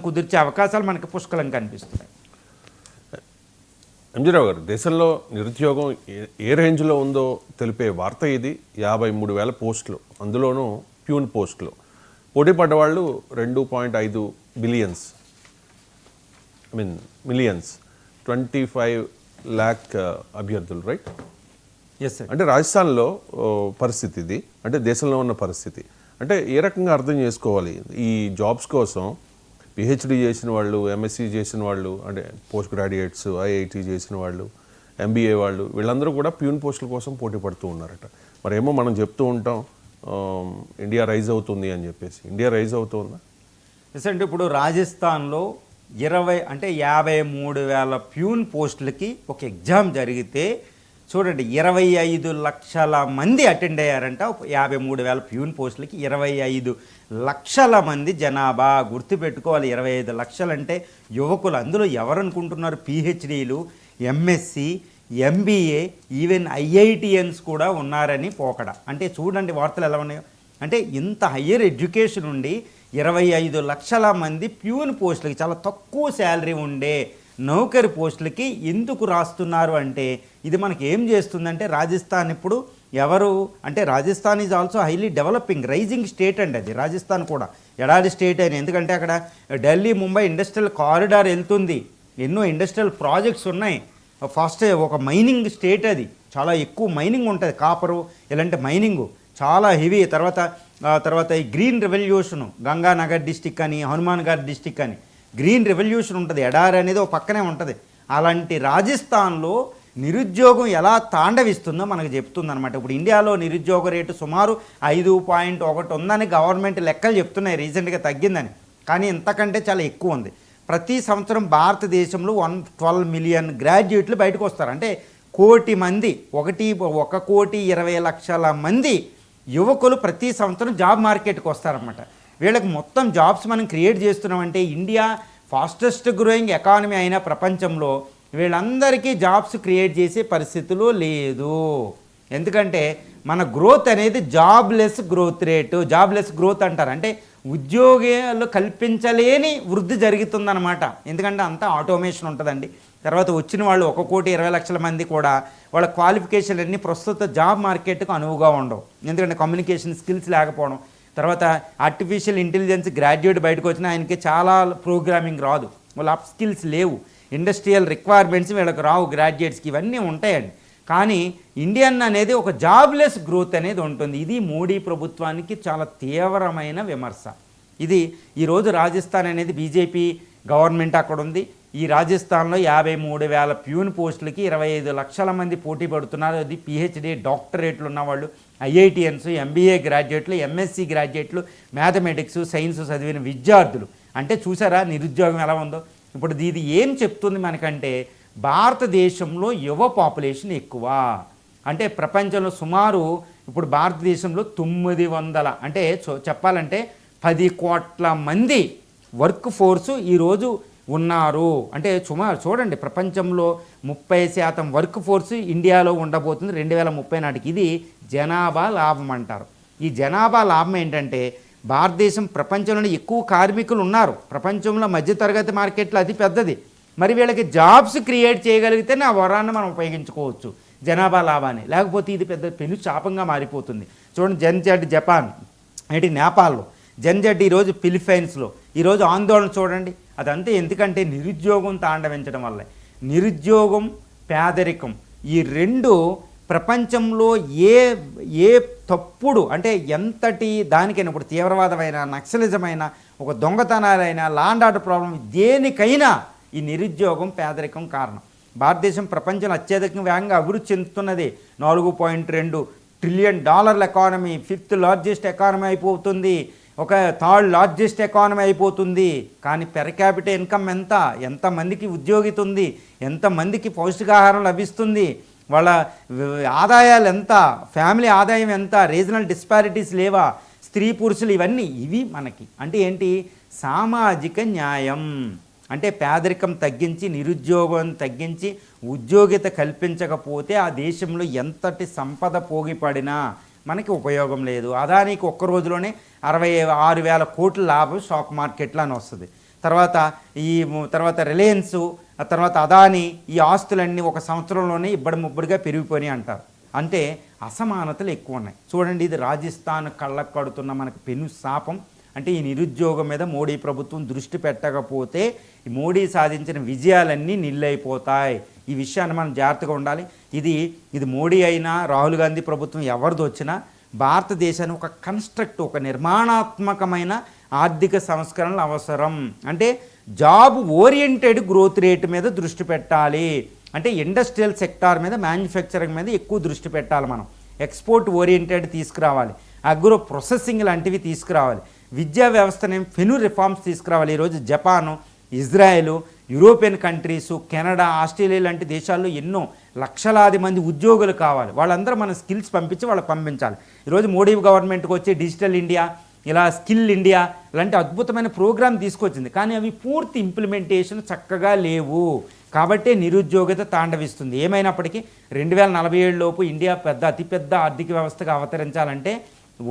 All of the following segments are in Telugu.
కుదిర్చే అవకాశాలు మనకు పుష్కలంగా కనిపిస్తున్నాయి. ఎంజీరావు గారు, దేశంలో నిరుద్యోగం ఏ రేంజ్లో ఉందో తెలిపే వార్త ఇది. 53,000 పోస్టులు, అందులోనూ ప్యూన్ పోస్టులు. పోటీ పడ్డవాళ్ళు 2.5 బిలియన్స్, మిలియన్స్, 25 lakh అభ్యర్థులు, రైట్? Yes sir. అంటే రాజస్థాన్లో పరిస్థితి ఇది, అంటే దేశంలో ఉన్న పరిస్థితి. అంటే ఏ రకంగా అర్థం చేసుకోవాలి ఈ జాబ్స్ కోసం? పిహెచ్డి చేసిన వాళ్ళు, ఎంఎస్సీ చేసిన వాళ్ళు, అంటే పోస్ట్ గ్రాడ్యుయేట్స్, ఐఐటి చేసిన వాళ్ళు, ఎంబీఏ వాళ్ళు, వీళ్ళందరూ కూడా ప్యూన్ పోస్టుల కోసం పోటీ పడుతూ ఉన్నారట. మరేమో మనం చెప్తూ ఉంటాం ఇండియా రైజ్ అవుతుంది అని చెప్పేసి. ఇండియా రైజ్ అవుతుందా? ఎస్ అంటే ఇప్పుడు రాజస్థాన్లో 53,000 ప్యూన్ పోస్టులకి ఒక ఎగ్జామ్ జరిగితే చూడండి 25 లక్షల మంది అటెండ్ అయ్యారంట. 53,000 ప్యూన్ పోస్టులకి 25 లక్షల మంది జనాభా. గుర్తుపెట్టుకోవాలి, 25 లక్షలు అంటే యువకులు. అందులో ఎవరు అనుకుంటున్నారు? పిహెచ్డీలు, ఎంఎస్సి, ఎంబీఏ, ఈవెన్ ఐఐటిఎన్స్ కూడా ఉన్నారని పోకడ. అంటే చూడండి వార్తలు ఎలా ఉన్నాయో. అంటే ఇంత హయ్యర్ ఎడ్యుకేషన్ ఉండి 25 లక్షల మంది ప్యూన్ పోస్టులకి, చాలా తక్కువ శాలరీ ఉండే నౌకరి పోస్టులకి ఎందుకు రాస్తున్నారు అంటే ఇది మనకి ఏం చేస్తుందంటే, రాజస్థాన్ ఇప్పుడు ఎవరు అంటే Rajasthan is also highly developing rising state అండి. అది రాజస్థాన్ కూడా ఎడారి స్టేట్ అయినా, ఎందుకంటే అక్కడ ఢిల్లీ ముంబై ఇండస్ట్రియల్ కారిడార్ వెళ్తుంది, ఎన్నో ఇండస్ట్రియల్ ప్రాజెక్ట్స్ ఉన్నాయి. ఫస్ట్ ఒక మైనింగ్ స్టేట్, అది చాలా ఎక్కువ మైనింగ్ ఉంటుంది, కాపరు ఇలాంటి మైనింగు చాలా హెవీ. తర్వాత ఈ గ్రీన్ రెవల్యూషను, గంగానగర్ డిస్టిక్ అని, హనుమాన్గఢ్ డిస్టిక్ అని గ్రీన్ రెవల్యూషన్ ఉంటుంది. ఎడారి అనేది ఒక పక్కనే ఉంటుంది. అలాంటి రాజస్థాన్లో నిరుద్యోగం ఎలా తాండవిస్తుందో మనకు చెప్తుంది అనమాట. ఇప్పుడు ఇండియాలో నిరుద్యోగ రేటు సుమారు 5.1 ఉందని గవర్నమెంట్ లెక్కలు చెప్తున్నాయి, రీసెంట్గా తగ్గిందని. కానీ ఇంతకంటే చాలా ఎక్కువ ఉంది. ప్రతి సంవత్సరం భారతదేశంలో 112 మిలియన్ గ్రాడ్యుయేట్లు బయటకు వస్తారు. అంటే 1 కోటి మంది, 1,20,00,000 మంది యువకులు ప్రతి సంవత్సరం జాబ్ మార్కెట్కి వస్తారన్నమాట. వీళ్ళకి మొత్తం జాబ్స్ మనం క్రియేట్ చేస్తున్నామంటే, ఇండియా ఫాస్టెస్ట్ గ్రోయింగ్ ఎకానమీ అయిన ప్రపంచంలో వీళ్ళందరికీ జాబ్స్ క్రియేట్ చేసే పరిస్థితులు లేదు. ఎందుకంటే మన గ్రోత్ అనేది jobless growth rate, jobless growth అంటారు. అంటే ఉద్యోగాలు కల్పించలేని వృద్ధి జరుగుతుందన్నమాట. ఎందుకంటే అంతా ఆటోమేషన్ ఉంటుందండి. తర్వాత వచ్చిన వాళ్ళు 1,20,00,000 మంది కూడా వాళ్ళ క్వాలిఫికేషన్ అన్నీ ప్రస్తుత జాబ్ మార్కెట్కు అనువుగా ఉండవు. ఎందుకంటే కమ్యూనికేషన్ స్కిల్స్ లేకపోవడం, తర్వాత ఆర్టిఫిషియల్ ఇంటెలిజెన్స్ గ్రాడ్యుయేట్ బయటకు వచ్చిన ఆయనకి చాలా ప్రోగ్రామింగ్ రాదు, వాళ్ళ అప్ స్కిల్స్ లేవు, ఇండస్ట్రియల్ రిక్వైర్మెంట్స్ వీళ్ళకి రావు గ్రాడ్యుయేట్స్కి, ఇవన్నీ ఉంటాయండి. కానీ ఇండియన్ అనేది ఒక జాబ్లెస్ గ్రోత్ అనేది ఉంటుంది. ఇది మోడీ ప్రభుత్వానికి చాలా తీవ్రమైన విమర్శ. ఇది ఈరోజు రాజస్థాన్ అనేది బీజేపీ గవర్నమెంట్ అక్కడ ఉంది. ఈ రాజస్థాన్లో 53,000 ప్యూన్ పోస్టులకి 25 లక్షల మంది పోటీ పడుతున్నారు. అది పిహెచ్డి డాక్టరేట్లు ఉన్నవాళ్ళు, ఐఐటిఎన్స్, ఎంబీఏ గ్రాడ్యుయేట్లు, ఎంఎస్సి గ్రాడ్యుయేట్లు, మ్యాథమెటిక్స్, సైన్స్ చదివిన విద్యార్థులు. అంటే చూసారా నిరుద్యోగం ఎలా ఉందో. ఇప్పుడు ఇది ఏం చెప్తుంది మనకంటే, భారతదేశంలో యువ పాపులేషన్ ఎక్కువ. అంటే ప్రపంచంలో సుమారు ఇప్పుడు భారతదేశంలో 900 అంటే చెప్పాలంటే 10 కోట్ల మంది వర్క్ ఫోర్సు ఈరోజు ఉన్నారు. అంటే సుమారు చూడండి, ప్రపంచంలో 30% వర్క్ ఫోర్సు ఇండియాలో ఉండబోతుంది 2030 నాటికి. ఇది జనాభా లాభం అంటారు. ఈ జనాభా లాభం ఏంటంటే, భారతదేశం ప్రపంచంలో ఎక్కువ కార్మికులు ఉన్నారు, ప్రపంచంలో మధ్యతరగతి మార్కెట్లో అతి పెద్దది. మరి వీళ్ళకి జాబ్స్ క్రియేట్ చేయగలిగితేనే ఆ వరాన్ని మనం ఉపయోగించుకోవచ్చు, జనాభా లాభాన్ని. లేకపోతే ఇది పెద్ద పెను శాపంగా మారిపోతుంది. చూడండి, జెన్జెడ్ జపాన్, ఏంటి నేపాల్లో, జెన్జెడ్ ఈరోజు ఫిలిప్పైన్స్లో ఈరోజు ఆందోళన చూడండి. అదంతా ఎందుకంటే నిరుద్యోగం తాండవించడం వల్ల. నిరుద్యోగం, పేదరికం, ఈ రెండు ప్రపంచంలో ఏ తప్పుడు అంటే ఎంతటి దానికైనా, ఇప్పుడు తీవ్రవాదమైన, నక్సలిజమైన, ఒక దొంగతనాలైనా, ల్యాండ్ ఆర్డర్ ప్రాబ్లం, దేనికైనా ఈ నిరుద్యోగం, పేదరికం కారణం. భారతదేశం ప్రపంచంలో అత్యధికంగా వేగంగా అభివృద్ధి చెందుతున్నది. $4.2 trillion economy, 5th largest economy అయిపోతుంది, ఒక 3rd లార్జెస్ట్ ఎకానమీ అయిపోతుంది. కానీ పెర్ క్యాపిటల్ ఇన్కమ్ ఎంతమందికి ఉద్యోగిత ఉంది, ఎంతమందికి పౌష్టికాహారం లభిస్తుంది, వాళ్ళ ఆదాయాలు ఎంత, ఫ్యామిలీ ఆదాయం ఎంత, రీజనల్ డిస్పారిటీస్ లేవా, స్త్రీ పురుషులు, ఇవి మనకి అంటే ఏంటి, సామాజిక న్యాయం. అంటే పేదరికం తగ్గించి, నిరుద్యోగం తగ్గించి, ఉద్యోగిత కల్పించకపోతే ఆ దేశంలో ఎంతటి సంపద పోగిపడినా మనకి ఉపయోగం లేదు. అదానికి ఒక్క రోజులోనే 66,000 కోట్ల లాభం స్టాక్ మార్కెట్లో అని వస్తుంది. తర్వాత రిలయన్స్, ఆ తర్వాత అదానీ, ఈ ఆస్తులన్నీ ఒక సంవత్సరంలోనే ఇబ్బడి ముబ్బడిగా పెరిగిపోయినాయి అంటారు. అంటే అసమానతలు ఎక్కువ ఉన్నాయి. చూడండి, ఇది రాజస్థాన్ కళ్ళకు కడుతున్న మనకు పెను శాపం. అంటే ఈ నిరుద్యోగం మీద మోడీ ప్రభుత్వం దృష్టి పెట్టకపోతే ఈ మోడీ సాధించిన విజయాలన్నీ నిల్లైపోతాయి. ఈ విషయాన్ని మనం జాగ్రత్తగా ఉండాలి. ఇది మోడీ అయినా రాహుల్ గాంధీ ప్రభుత్వం ఎవరిది వచ్చినా భారతదేశాన్ని ఒక నిర్మాణాత్మకమైన ఆర్థిక సంస్కరణలు అవసరం. అంటే జాబ్ ఓరియంటెడ్ గ్రోత్ రేట్ మీద దృష్టి పెట్టాలి. అంటే ఇండస్ట్రియల్ సెక్టార్ మీద, మ్యానుఫ్యాక్చరింగ్ మీద ఎక్కువ దృష్టి పెట్టాలి. మనం ఎక్స్పోర్ట్ ఓరియంటెడ్ తీసుకురావాలి, అగ్రో ప్రొసెసింగ్ లాంటివి తీసుకురావాలి, విద్యా వ్యవస్థని ఫెను రిఫార్మ్స్ తీసుకురావాలి. ఈరోజు Japan, Israel, European countries, Canada, Australia లాంటి దేశాల్లో ఎన్నో లక్షలాది మంది ఉద్యోగులు కావాలి. వాళ్ళందరూ మన స్కిల్స్ వాళ్ళకి పంపించాలి. ఈరోజు మోడీ గవర్నమెంట్కి వచ్చి డిజిటల్ ఇండియా, ఇలా స్కిల్ ఇండియా లాంటి అద్భుతమైన ప్రోగ్రాం తీసుకొచ్చింది. కానీ అవి పూర్తి ఇంప్లిమెంటేషన్ చక్కగా లేవు. కాబట్టే నిరుద్యోగత తాండవిస్తుంది. ఏమైనప్పటికీ 2047 లోపు ఇండియా అతిపెద్ద ఆర్థిక వ్యవస్థగా అవతరించాలంటే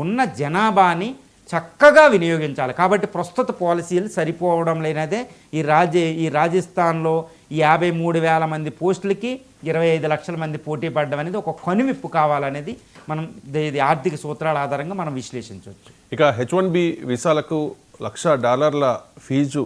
ఉన్న జనాభాని చక్కగా వినియోగించాలి. కాబట్టి ప్రస్తుత పాలసీలు సరిపోవడం లేనదే ఈ రాజస్థాన్లో ఈ 53,000 మంది పోస్టులకి 25 లక్షల మంది పోటీ పడడం అనేది ఒక కనువిప్పు కావాలనేది మనం ఇది ఆర్థిక సూత్రాల ఆధారంగా మనం విశ్లేషించవచ్చు. ఇక H1B వీసాలకు $1,00,000 ఫీజు